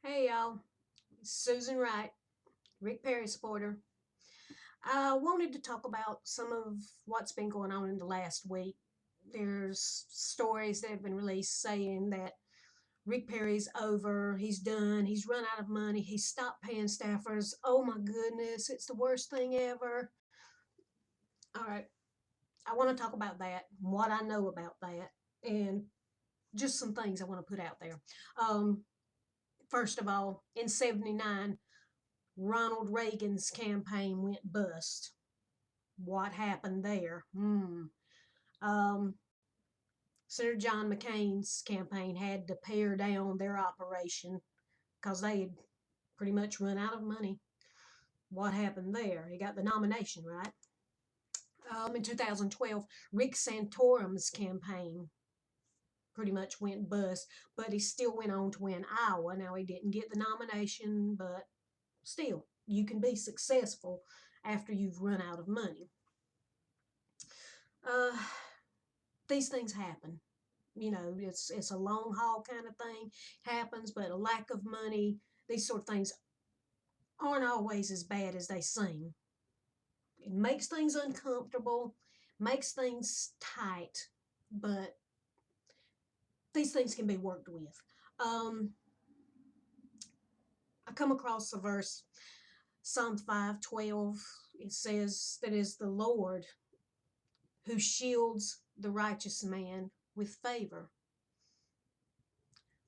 Hey y'all, Susan Wright, Rick Perry supporter. I wanted to talk about some of what's been going on in the last week. There's stories that have been released saying that Rick Perry's over, he's done, he's run out of money, he's stopped paying staffers. Oh my goodness, it's the worst thing ever. All right, I want to talk about that, what I know about that, and just some things I want to put out there. Um, First of all, in '79, Ronald Reagan's campaign went bust. What happened there? Um, Senator John McCain's campaign had to pare down their operation because they had pretty much run out of money. What happened there? He got the nomination, right? In 2012, Rick Santorum's campaign pretty much went bust, but he still went on to win Iowa. Now, he didn't get the nomination, but still, you can be successful after you've run out of money. Uh, these things happen. It's a long haul kind of thing happens, but a lack of money, these sort of things aren't always as bad as they seem. It makes things uncomfortable, makes things tight, but these things can be worked with. Um, I come across a verse, Psalm 5:12. It says that is the Lord who shields the righteous man with favor.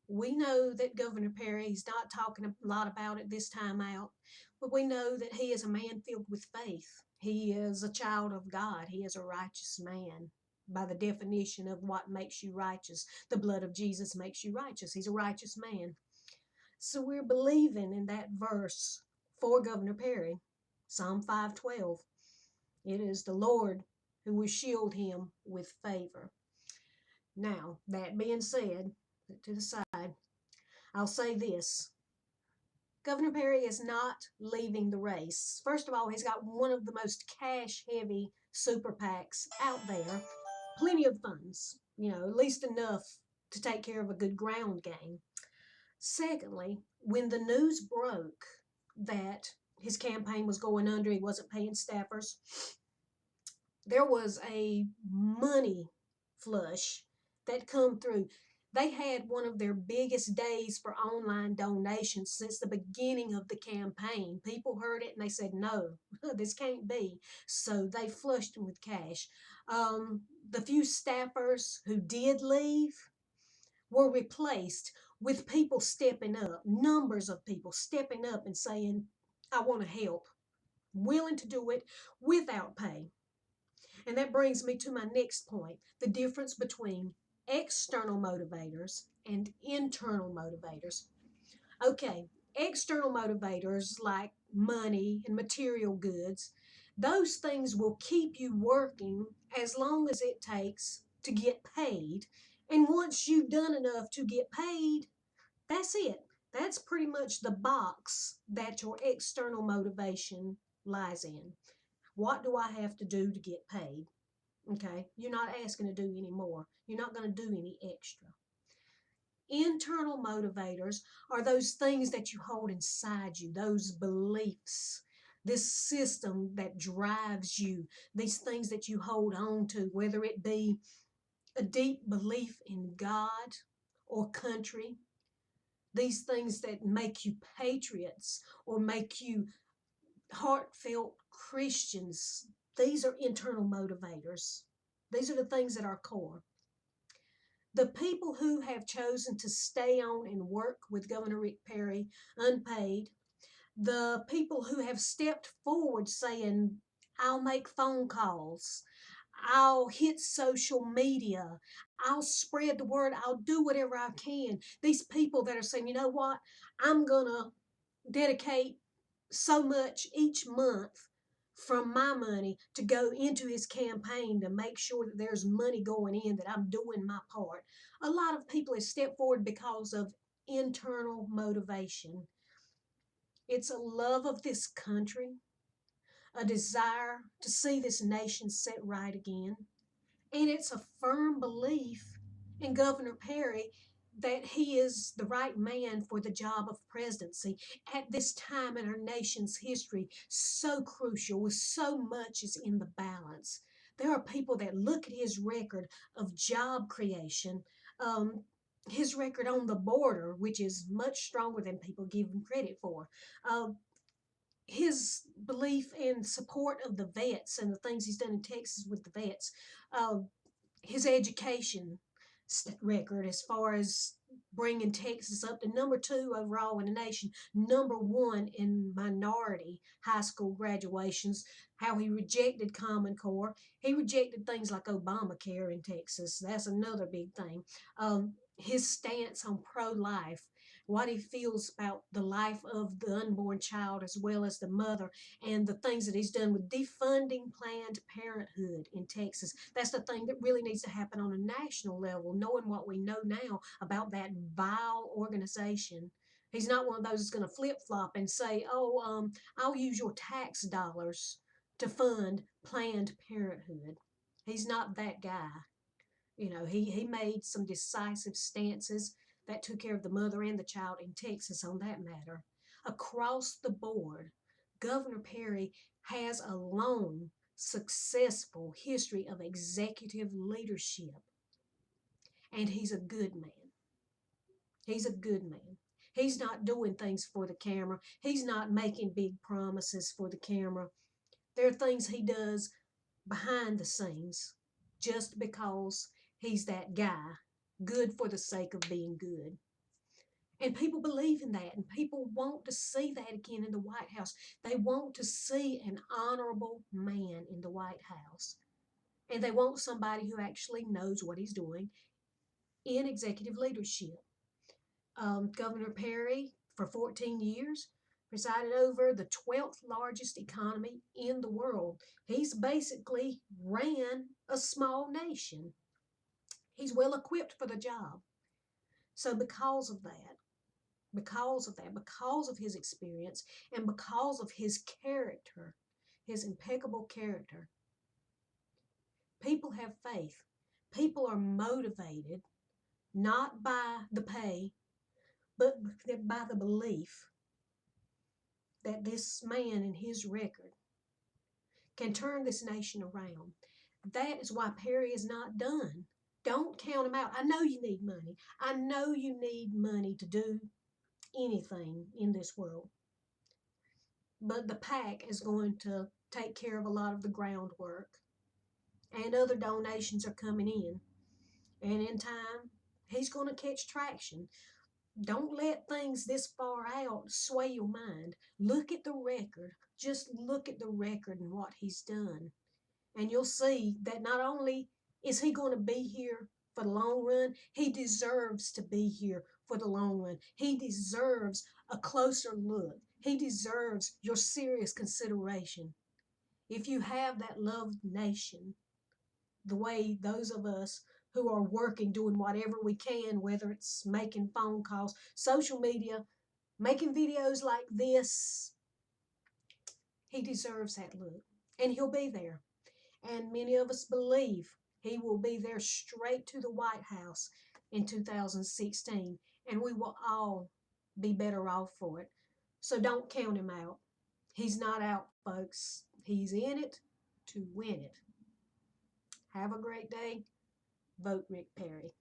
We know that Governor Perry, he's not talking a lot about it this time out, but we know that he is a man filled with faith. He is a child of God. He is a righteous man by the definition of what makes you righteous. The blood of Jesus makes you righteous. He's a righteous man. So we're believing in that verse for Governor Perry, Psalm 5:12. It is the Lord who will shield him with favor. Now, that being said, to the side, I'll say this. Governor Perry is not leaving the race. First of all, he's got one of the most cash heavy super PACs out there. Plenty of funds, at least enough to take care of a good ground game. Secondly, when the news broke that his campaign was going under, he wasn't paying staffers, there was a money flush that come through. They had one of their biggest days for online donations since the beginning of the campaign. People heard it and they said, no, this can't be. So they flushed them with cash. The few staffers who did leave were replaced with people stepping up, numbers of people stepping up and saying, I want to help, willing to do it without pay. And that brings me to my next point, the difference between external motivators and internal motivators. Okay, external motivators like money and material goods, those things will keep you working as long as it takes to get paid. And once you've done enough to get paid, that's it. That's pretty much the box that your external motivation lies in. What do I have to do to get paid? Okay, you're not asking to do any more. You're not going to do any extra. Internal motivators are those things that you hold inside you, those beliefs, this system that drives you, these things that you hold on to, whether it be a deep belief in God or country, these things that make you patriots or make you heartfelt Christians. These are internal motivators. These are the things at our core. The people who have chosen to stay on and work with Governor Rick Perry unpaid, the people who have stepped forward saying, I'll make phone calls, I'll hit social media, I'll spread the word, I'll do whatever I can. These people that are saying, you know what, I'm going to dedicate so much each month from my money to go into his campaign to make sure that there's money going in, that I'm doing my part. A lot of people have stepped forward because of internal motivation. It's a love of this country, a desire to see this nation set right again, and it's a firm belief in Governor Perry that he is the right man for the job of presidency at this time in our nation's history, so crucial, with so much is in the balance. There are people that look at his record of job creation, um, his record on the border, which is much stronger than people give him credit for. Uh, his belief and support of the vets and the things he's done in Texas with the vets, uh, his education record as far as bringing Texas up to number 2 overall in the nation, number 1 in minority high school graduations, how he rejected Common Core. He rejected things like Obamacare in Texas. That's another big thing. His stance on pro-life, what he feels about the life of the unborn child as well as the mother, and the things that he's done with defunding Planned Parenthood in Texas. That's the thing that really needs to happen on a national level, knowing what we know now about that vile organization. He's not one of those that's going to flip flop and say, "Oh, I'll use your tax dollars to fund Planned Parenthood." He's not that guy. He made some decisive stances that took care of the mother and the child in Texas on that matter. Across the board, Governor Perry has a long, successful history of executive leadership, and he's a good man. He's a good man. He's not doing things for the camera. He's not making big promises for the camera. There are things he does behind the scenes just because he's that guy, good for the sake of being good. And people believe in that, and people want to see that again in the White House. They want to see an honorable man in the White House. And they want somebody who actually knows what he's doing in executive leadership. Governor Perry, for 14 years, presided over the 12th largest economy in the world. He's basically ran a small nation. He's well equipped for the job. So because of his experience, and because of his character, his impeccable character, people have faith. People are motivated not by the pay, but by the belief that this man and his record can turn this nation around. That is why Perry is not done. Don't count him out. I know you need money. I know you need money to do anything in this world. But the PAC is going to take care of a lot of the groundwork. And other donations are coming in. And in time, he's going to catch traction. Don't let things this far out sway your mind. Look at the record. Just look at the record and what he's done. And you'll see that not only is he going to be here for the long run, he deserves to be here for the long run. He deserves a closer look. He deserves your serious consideration. If you have that loved nation, the way those of us who are working, doing whatever we can, whether it's making phone calls, social media, making videos like this, he deserves that look. And he'll be there. And many of us believe he will be there straight to the White House in 2016. And we will all be better off for it. So don't count him out. He's not out, folks. He's in it to win it. Have a great day. Vote Rick Perry.